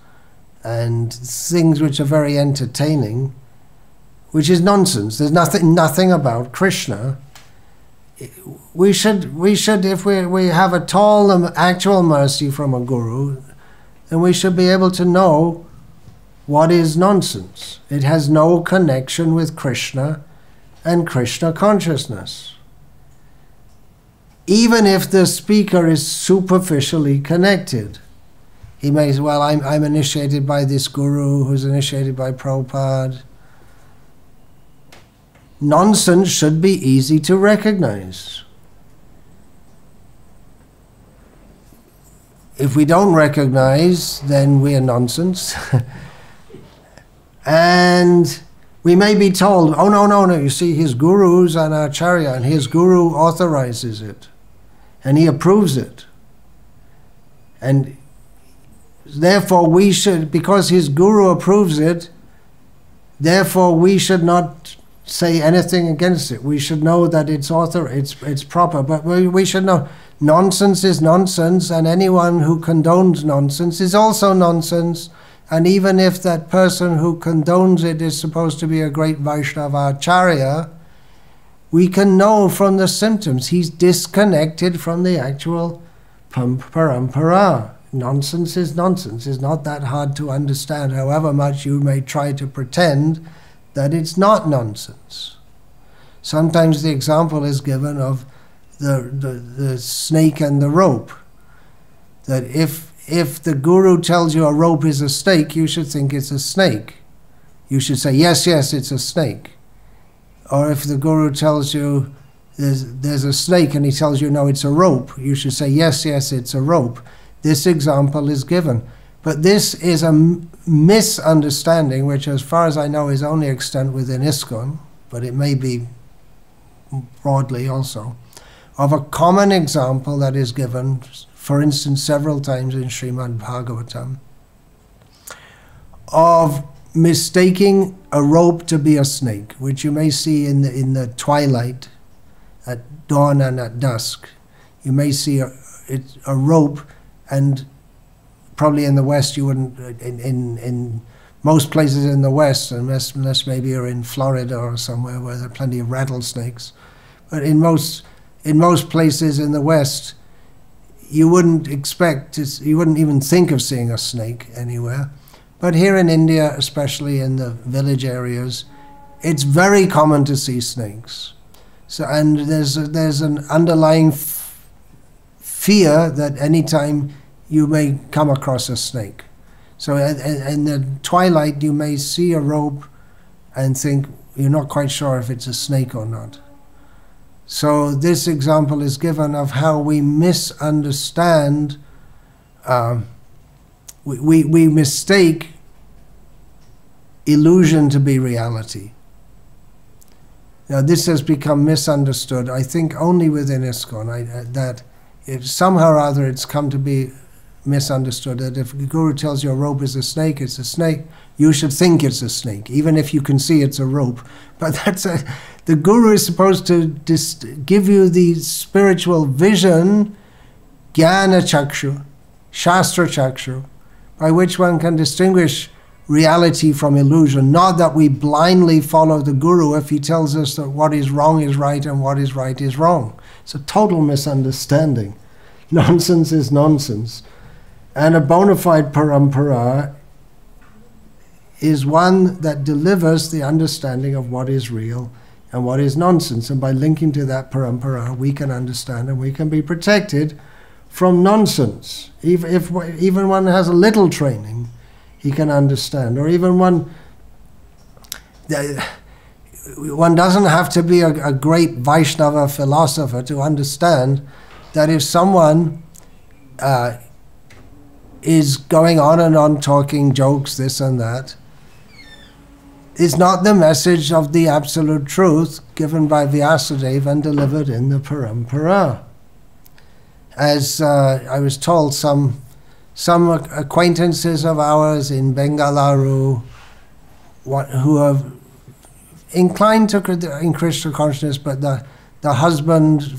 and things which are very entertaining, which is nonsense. There's nothing about Krishna. We should, if we have a tall actual mercy from a guru, then we should be able to know what is nonsense. It has no connection with Krishna and Krishna consciousness. Even if the speaker is superficially connected. He may say, well, I'm initiated by this guru who's initiated by Prabhupada. Nonsense should be easy to recognize. If we don't recognize, then we are nonsense. And we may be told, oh no, you see, his guru's an acharya and his guru authorizes it and he approves it. And therefore we should, because his guru approves it, therefore we should not say anything against it. We should know that it's proper, but we should know nonsense is nonsense, and anyone who condones nonsense is also nonsense. And even if that person who condones it is supposed to be a great Vaishnava Acharya, we can know from the symptoms he's disconnected from the actual parampara. Nonsense is nonsense. It's not that hard to understand, however much you may try to pretend that it's not nonsense. Sometimes the example is given of the snake and the rope. That if the guru tells you a rope is a snake, you should think it's a snake. You should say, yes, it's a snake. Or if the guru tells you there's a snake and he tells you, no, it's a rope, you should say, yes, it's a rope. This example is given. But this is a misunderstanding, which as far as I know is only extant within ISKCON, but it may be broadly also, of a common example that is given, for instance, several times in Srimad Bhagavatam, of mistaking a rope to be a snake, which you may see in the twilight, at dawn and at dusk. You may see a rope, and probably in the West you wouldn't, in most places in the West, unless maybe you're in Florida or somewhere where there are plenty of rattlesnakes, but in most places in the West, you wouldn't even think of seeing a snake anywhere. But here in India, especially in the village areas, it's very common to see snakes. So, and there's an underlying fear that any time you may come across a snake. So in the twilight, you may see a rope and think you're not quite sure if it's a snake or not. So this example is given of how we misunderstand, we mistake illusion to be reality. Now this has become misunderstood, I think only within ISKCON, that if somehow or other it's come to be misunderstood, that if the guru tells you a rope is a snake, it's a snake, you should think it's a snake, even if you can see it's a rope. But the guru is supposed to give you the spiritual vision, jnana chakshu, shastra chakshu, by which one can distinguish reality from illusion, not that we blindly follow the Guru if he tells us that what is wrong is right and what is right is wrong. It's a total misunderstanding. Nonsense is nonsense. And a bona fide parampara is one that delivers the understanding of what is real and what is nonsense. And by linking to that parampara, we can understand and we can be protected from nonsense. Even one has a little training, he can understand. Or even one doesn't have to be a great Vaishnava philosopher to understand that if someone is going on and on talking jokes, this and that, is not the message of the absolute truth given by Vyasadeva and delivered in the parampara. As I was told, some acquaintances of ours in Bengaluru who are inclined to in Krishna consciousness, but the husband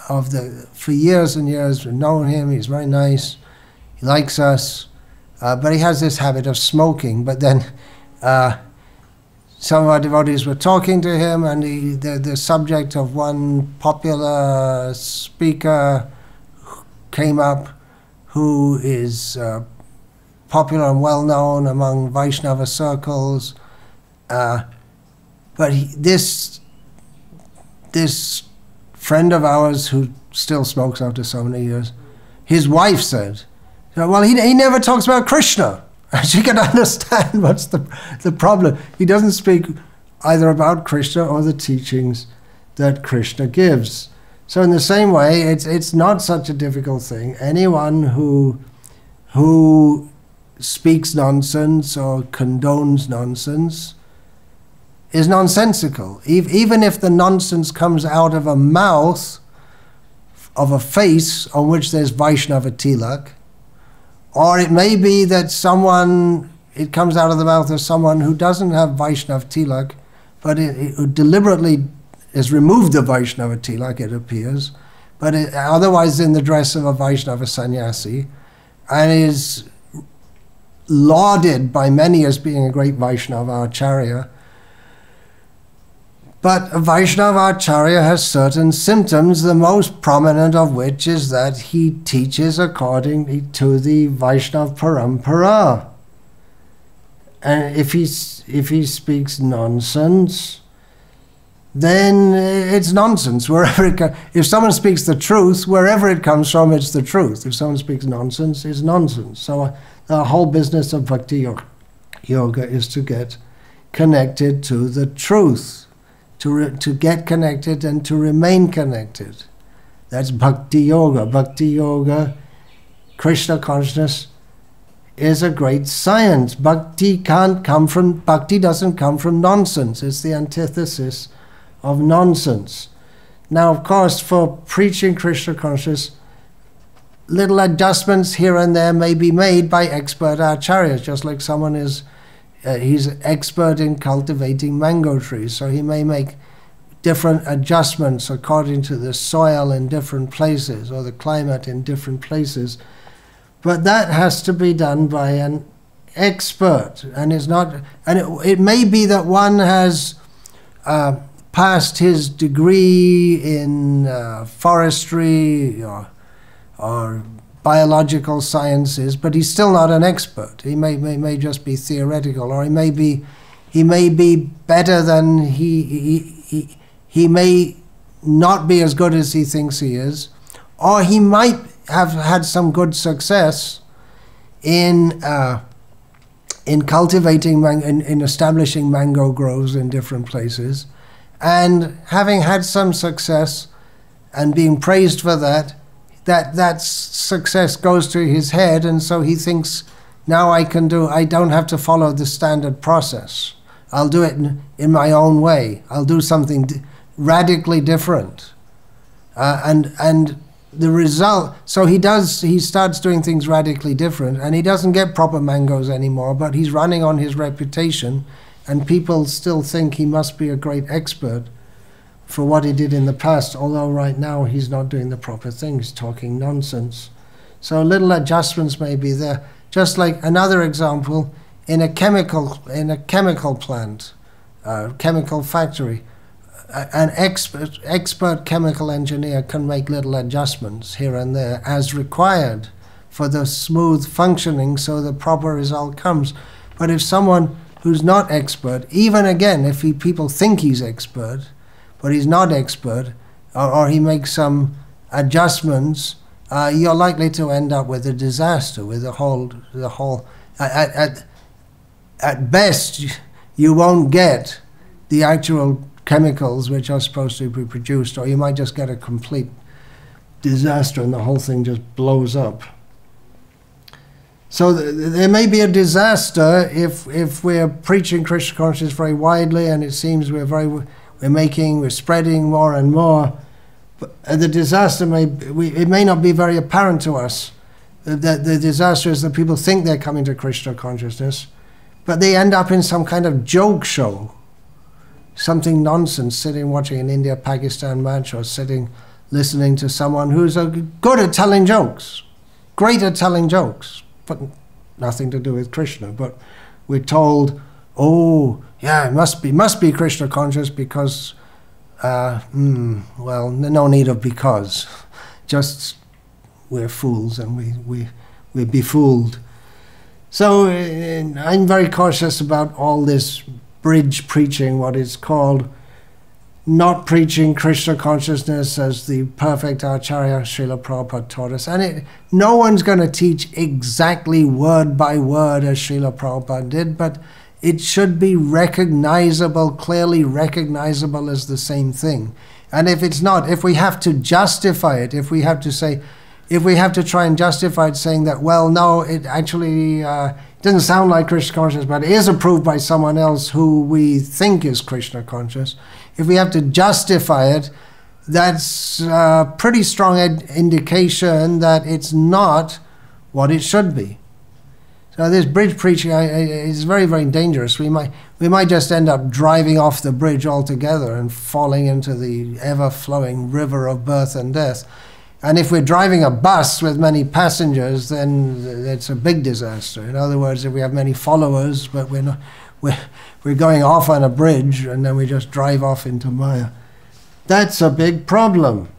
of for years and years, we've known him, he's very nice, he likes us, but he has this habit of smoking. But then some of our devotees were talking to him, and the subject of one popular speaker came up who is popular and well-known among Vaishnava circles. But this friend of ours who still smokes after so many years, his wife said, well, he never talks about Krishna. And she can understand what's the problem. He doesn't speak either about Krishna or the teachings that Krishna gives. So in the same way, it's not such a difficult thing. Anyone who speaks nonsense or condones nonsense is nonsensical. Even if the nonsense comes out of a mouth of a face on which there's Vaishnava tilak, or it may be that it comes out of the mouth of someone who doesn't have Vaishnava tilak, but it deliberately has removed the Vaishnava tilak, it appears, but otherwise in the dress of a Vaishnava sannyasi, and is lauded by many as being a great Vaishnava acharya. But a Vaishnava acharya has certain symptoms, the most prominent of which is that he teaches according to the Vaishnava parampara. And if he speaks nonsense, then it's nonsense. If someone speaks the truth, wherever it comes from, it's the truth. If someone speaks nonsense, it's nonsense. So the whole business of Bhakti Yoga is to get connected to the truth. To get connected and to remain connected. That's Bhakti Yoga. Bhakti Yoga, Krishna consciousness, is a great science. Bhakti doesn't come from nonsense. It's the antithesis of nonsense. Now, of course, for preaching Krishna consciousness, little adjustments here and there may be made by expert acharyas, just like someone is he's expert in cultivating mango trees, so he may make different adjustments according to the soil in different places or the climate in different places. But that has to be done by an expert, and it may be that one has passed his degree in forestry or biological sciences, but he's still not an expert. He may just be theoretical, or he may be better than he may not be as good as he thinks he is, or he might have had some good success in cultivating in establishing mango groves in different places, and having had some success and being praised for that success goes to his head, and so he thinks, now I don't have to follow the standard process. I'll do it in my own way. I'll do something radically different. And the result, so he starts doing things radically different, and he doesn't get proper mangoes anymore, but he's running on his reputation, and people still think he must be a great expert for what he did in the past, although right now he's not doing the proper things, talking nonsense. So little adjustments may be there. Just like another example in a chemical plant, chemical factory, an expert chemical engineer can make little adjustments here and there as required for the smooth functioning so the proper result comes. But if someone who's not expert, even again, if people think he's expert, but he's not expert, or he makes some adjustments, you're likely to end up with a disaster, with the whole. At best, you won't get the actual chemicals which are supposed to be produced, or you might just get a complete disaster and the whole thing just blows up. So there may be a disaster if we're preaching Krishna consciousness very widely, and it seems we're spreading more and more. But the disaster it may not be very apparent to us. The disaster is that people think they're coming to Krishna consciousness, but they end up in some kind of joke show, something nonsense, sitting watching an India-Pakistan match, or sitting listening to someone who's good at telling jokes, great at telling jokes, but nothing to do with Krishna. But we're told, oh, yeah, it must be Krishna conscious because, well, no need of because. Just we're fools and we're befooled. So I'm very cautious about all this bridge preaching, what it's called, not preaching Krishna consciousness as the perfect Acharya Srila Prabhupada taught us. And no one's going to teach exactly word by word as Srila Prabhupada did, but it should be recognizable, clearly recognizable as the same thing. And if it's not, if we have to justify it, if we have to try and justify it saying that, well, no, it actually doesn't sound like Krishna conscious, but it is approved by someone else who we think is Krishna conscious. If we have to justify it, that's a pretty strong indication that it's not what it should be. So this bridge preaching is very, very dangerous. We might just end up driving off the bridge altogether and falling into the ever-flowing river of birth and death. And if we're driving a bus with many passengers, then it's a big disaster. In other words, if we have many followers, but we're going off on a bridge and then we just drive off into Maya, that's a big problem.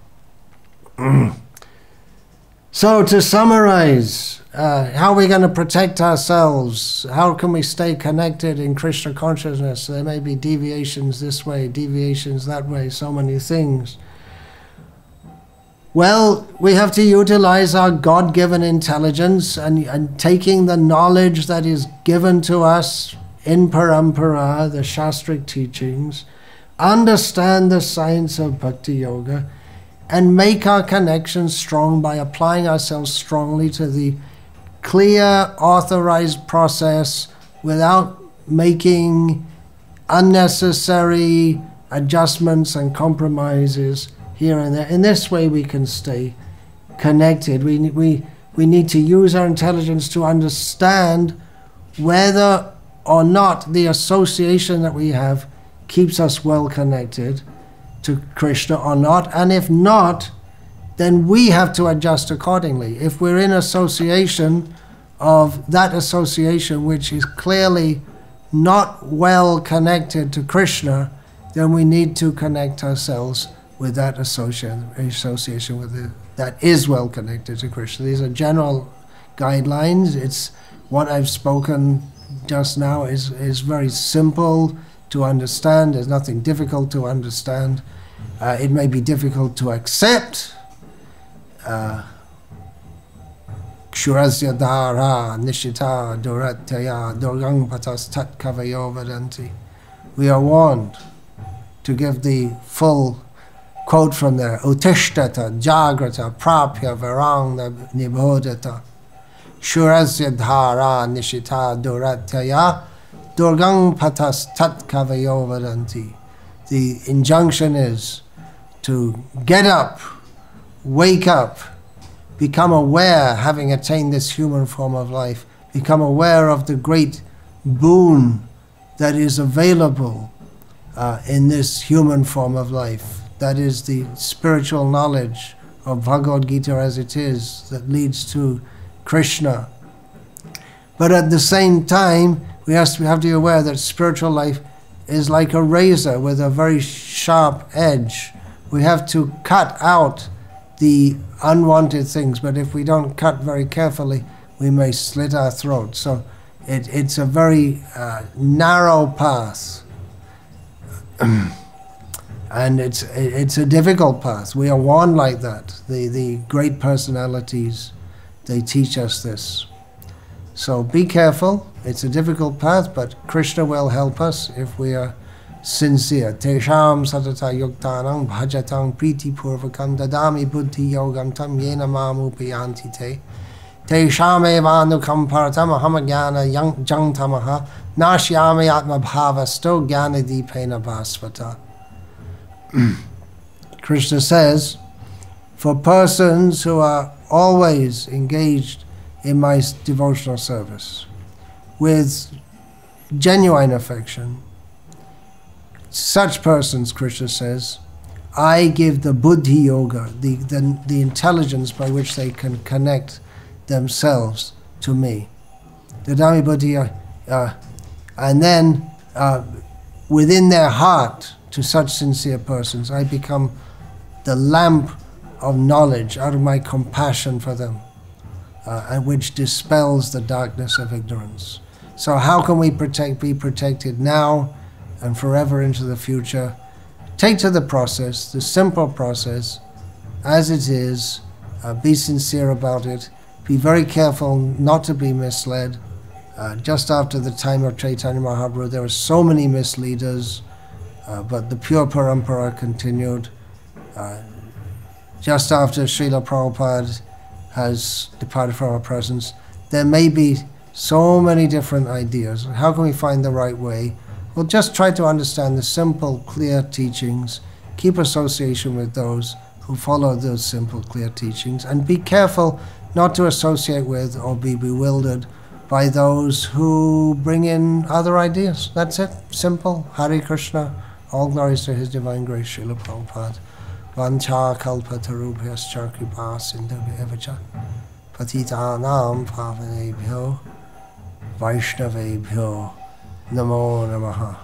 So to summarize, how are we going to protect ourselves? How can we stay connected in Krishna consciousness? There may be deviations this way, deviations that way, so many things. Well, we have to utilize our God-given intelligence and taking the knowledge that is given to us in Parampara, the Shastric teachings, understand the science of Bhakti Yoga, and make our connections strong by applying ourselves strongly to the clear, authorized process without making unnecessary adjustments and compromises here and there. In this way we can stay connected. We need to use our intelligence to understand whether or not the association that we have keeps us well connected to Krishna or not, and if not, then we have to adjust accordingly. If we're in association of that association which is clearly not well connected to Krishna, then we need to connect ourselves with that association with it that is well connected to Krishna. These are general guidelines. It's what I've spoken just now is very simple to understand. There's nothing difficult to understand. It may be difficult to accept. Kshurasya dhara nishita duratya durgang patas tat kavayo vadanti. We are warned to give the full quote from there. Utishtata jagrata prapya varanga nibodhata. Kshurasya dhara nishita duratya durgang patas tat kavayo vadanti. The injunction is to get up, wake up, become aware, having attained this human form of life, become aware of the great boon that is available in this human form of life. That is the spiritual knowledge of Bhagavad Gita as it is, that leads to Krishna. But at the same time, We have to be aware that spiritual life is like a razor with a very sharp edge. We have to cut out the unwanted things, but if we don't cut very carefully, we may slit our throat. So it's a very narrow path, and it's a difficult path. We are warned like that. The great personalities, they teach us this. So be careful. It's a difficult path, but Krishna will help us if we are sincere. Tesham satata yuktanam bhajatam priti purvakam dadami buddhi yogam tam yena mamu piyanti te. Tesham evanukam paratam ahamagyana jang tamaha nashyame atma bhavasto jnana dipena bhasvata. Krishna says, for persons who are always engaged in my devotional service with genuine affection, such persons, Krishna says, I give the buddhi yoga, the intelligence by which they can connect themselves to me. The Dhammi buddhi, and then within their heart, to such sincere persons, I become the lamp of knowledge out of my compassion for them, and which dispels the darkness of ignorance. So how can we be protected now and forever into the future? Take to the process, the simple process, as it is. Be sincere about it. Be very careful not to be misled. Just after the time of Chaitanya Mahaprabhu, there were so many misleaders, but the pure parampara continued. Just after Srila Prabhupada has departed from our presence, there may be so many different ideas. How can we find the right way? Well, just try to understand the simple, clear teachings. Keep association with those who follow those simple, clear teachings, and be careful not to associate with or be bewildered by those who bring in other ideas. That's it. Simple. Hare Krishna. All glories to His Divine Grace, Srila Prabhupada. Vancha kalpatarubhyascha kripa sindhubhya evacha patitanam pavanebhyo vaishnavebhyo namo namaha.